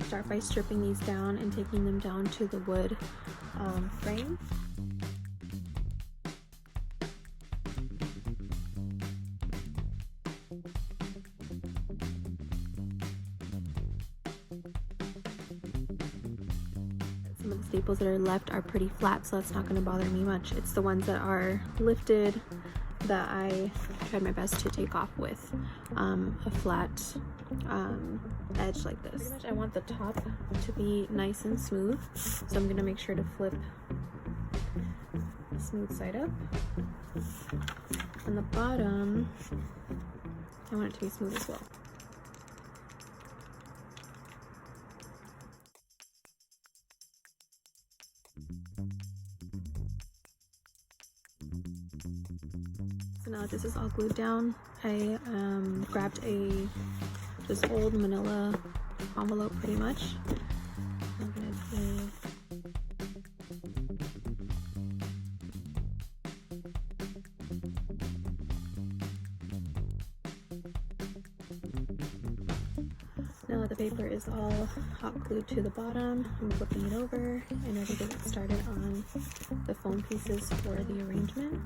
start by stripping these down and taking them down to the wood frame. Some of the staples that are left are pretty flat, so that's not going to bother me much. It's the ones that are lifted that I tried my best to take off with a flat edge like this. Pretty much I want the top to be nice and smooth, so I'm going to make sure to flip the smooth side up. And the bottom, I want it to be smooth as well. So now that this is all glued down, I grabbed a just old manila envelope pretty much. I'm gonna do now that the paper is all hot glued to the bottom, I'm flipping it over and ready to get started on the foam pieces for the arrangement.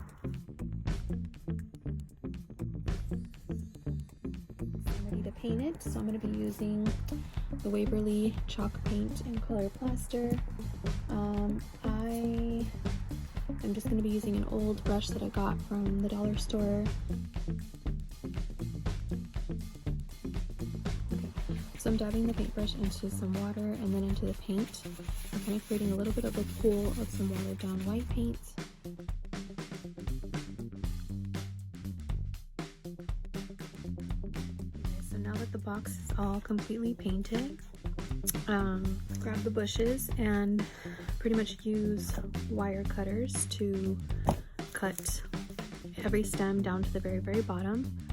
Paint it, so I'm going to be using the Waverly chalk paint in color plaster. I am just going to be using an old brush that I got from the dollar store. Okay. So I'm dabbing the paintbrush into some water and then into the paint. I'm kind of creating a little bit of a pool of some watered down white paint. Now that the box is all completely painted, grab the bushes and pretty much use wire cutters to cut every stem down to the very bottom.